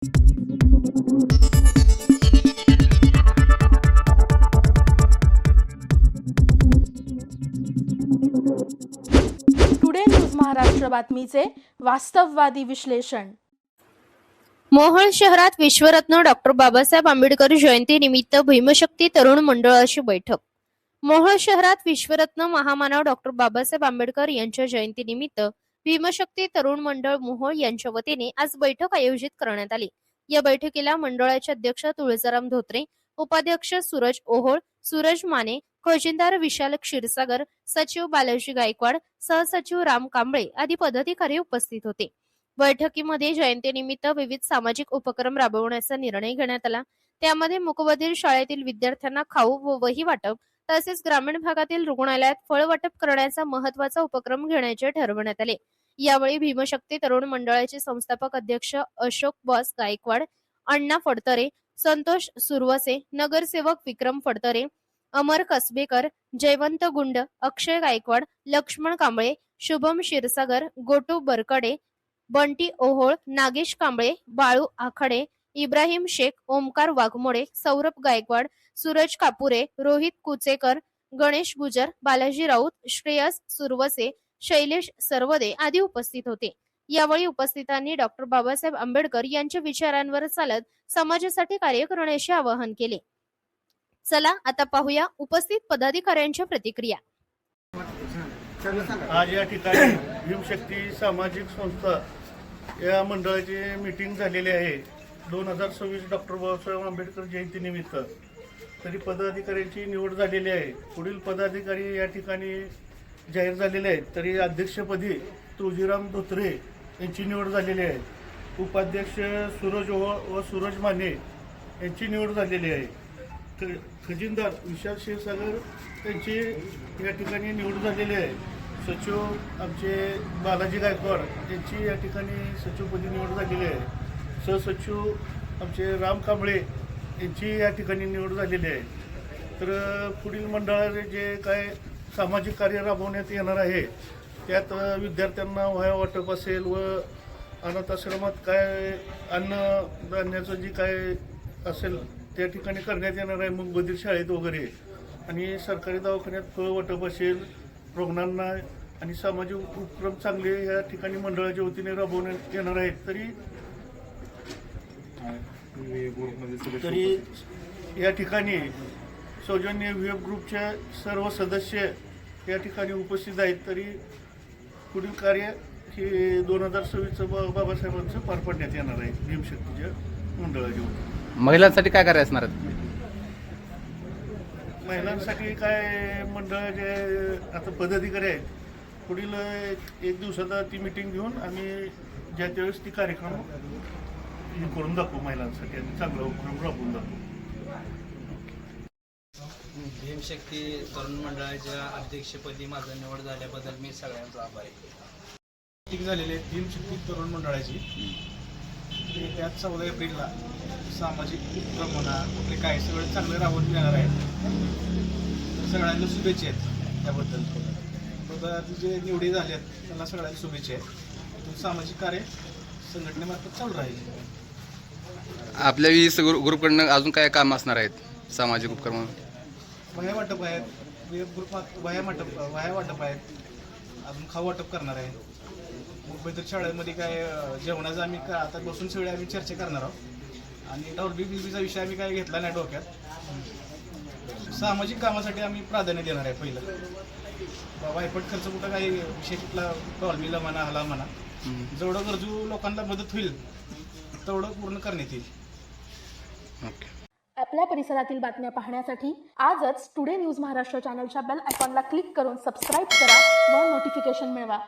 Today news Maharashtra बातमीचे वास्तववादी विश्लेषण। मोहोळ शहरात विश्वरत्न डॉक्टर बाबासाहेब आंबेडकर जयंती निमित्त भीमशक्ती तरुण मंडळाची बैठक। मोहोळ शहरात विश्वरत्न महामानव डॉक्टर बाबासाहेब आंबेडकर यांच्या जयंती निमित्त भीमशक्ती तरुण मंडळ मोहोळ यांच्या वतीने आज बैठक आयोजित करण्यात आली। या बैठकीला मंडळाचे अध्यक्ष तुळजाराम धोत्रे, उपाध्यक्ष सूरज ओहोळ, सूरज माने, खजिनदार विशाल क्षीरसागर, सचिव बालाजी गायकवाड, सहसचिव राम कांबळे आदी पदाधिकारी उपस्थित होते। बैठकीमध्ये जयंतीनिमित्त विविध सामाजिक उपक्रम राबवण्याचा निर्णय घेण्यात आला। त्यामध्ये मूकबधीर शाळेतील विद्यार्थ्यांना खाऊ व वही वाटप तसेच ग्रामीण भागातील रुग्णालयात फळ वाटप करण्याचा महत्त्वाचा उपक्रम घेण्याचे ठरवण्यात आले। यावेळी भीमशक्ती तरुण मंडळाचे संस्थापक अध्यक्ष अशोक बॉस गायकवाड, अण्णा फडतरे, संतोष सुरवसे, नगरसेवक विक्रम फडतरे, अमर कसबेकर, जयवंत गुंड, अक्षय गायकवाड, लक्ष्मण कांबळे, शुभम क्षीरसागर, गोटू बरकडे, बंटी ओहोळ, नागेश कांबळे, बाळू आखाडे, इब्राहिम शेख, ओमकार वाघमोडे, सौरभ गायकवाड, सूरज कापुरे, रोहित कुचेकर, गणेश गुजर, बालाजी राऊत, श्रेयस सुरवसे, शैलेश सरवदे आदी उपस्थित होते। यावेळी उपस्थितांनी डॉक्टर बाबासाहेब आंबेडकर यांच्या विचारांवर चालत समाजासाठी कार्य करण्याचे आवाहन केले। चला आता पाहूया उपस्थित पदाधिकाऱ्यांच्या प्रतिक्रिया। आज या ठिकाणी भीमशक्ती सामाजिक संस्था या मंडळाची मीटिंग झालेली आहे 2026 डॉक्टर बाबासाहेब आंबेडकर जयंतीनिमित्त। तरी पदाधिकाऱ्यांची निवड झालेली आहे। पुढील पदाधिकारी या ठिकाणी जाहीर झालेले आहेत। तरी अध्यक्षपदी तुळजीराम धोत्रे यांची निवड झालेली आहे। उपाध्यक्ष सूरज ओहोळ व सूरज माने यांची निवड झालेली आहे। खजिनदार विशाल क्षीरसागर यांची या ठिकाणी निवड झालेली आहे। सचिव आमचे बालाजी गायकवाड यांची या ठिकाणी सचिवपदी निवड झालेली आहे। सहसचिव आमचे राम कांबळे यांची या ठिकाणी निवड झालेली आहे। तर पुढील मंडळाचे जे काय सामाजिक कार्य राबवण्यात येणार आहे त्यात विद्यार्थ्यांना वह्या वाटप असेल व अनाथाश्रमात काय अन्नधान्याचं जी काय असेल त्या ठिकाणी करण्यात येणार आहे मूकबधीर शाळेत वगैरे, आणि सरकारी दवाखान्यात फळ वाटप असेल रुग्णांना, आणि सामाजिक उपक्रम चांगले या ठिकाणी मंडळाच्या वतीने राबवण्यात येणार आहेत। तरी या ठिकाणी सौजन्य व्हीएफ ग्रुपच्या सर्व सदस्य या ठिकाणी उपस्थित आहेत। तरी पुढील कार्य हे 2026 बाबासाहेबांचं पार पाडण्यात येणार आहे भीमशक्तीच्या मंडळाच्या वतीने। महिलांसाठी काय कार्य असणार आहे? महिलांसाठी काय मंडळाचे आता पदाधिकारी आहेत, पुढील एक दिवसात ती मीटिंग घेऊन आम्ही ज्या त्यावेळेस ती कार्यक्रम हे करून दाखवू महिलांसाठी आणि चांगला उपक्रम राबवून दाखवू। भीमशक्ती तरुण मंडळाच्या अध्यक्षपदी माझा निवड झाल्याबद्दल मी सगळ्यांचा आभारी आहे। मीटिंग झालेली आहे भीमशक्ती तरुण मंडळाची। त्यात 14 एप्रिलला सामाजिक उपक्रम म्हणा कुठले काय सगळं चांगलं राबवून येणार आहे। सगळ्यांना शुभेच्छा आहेत त्याबद्दल। पदाधिकारी जे निवडी झाले आहेत त्यांना सगळ्यांना शुभेच्छा आहेत। सामाजिक कार्य संघटनेमार्फत चालू राहील। आपल्या वीस ग्रुपकडनं अजून काय काम असणार आहेत सामाजिक उपक्रम? वह्या वाटप आहेत, ग्रुप वह्या वाटप आहेत, अजून खाऊ वाटप करणार आहे। मूकबधीर शाळेमध्ये काय जेवणाचं आम्ही आता बसून सगळे आम्ही चर्चा करणार आहोत, आणि डॉल्बीचा विषय आम्ही काय घेतला नाही डोक्यात। सामाजिक कामासाठी आम्ही प्राधान्य देणार आहे। पहिलं वायपट खर्च कुठं काही विषय कुठला डॉल्बीला म्हणा हाला म्हणा, जेवढं गरजू लोकांना मदत होईल तेवढं पूर्ण करण्यात येईल। आपल्या परिसरातील बातम्या पाहण्यासाठी आजच टुडे न्यूज महाराष्ट्र चॅनलच्या बेल आयकॉनला क्लिक करून सबस्क्राईब करा व नोटिफिकेशन मिळवा।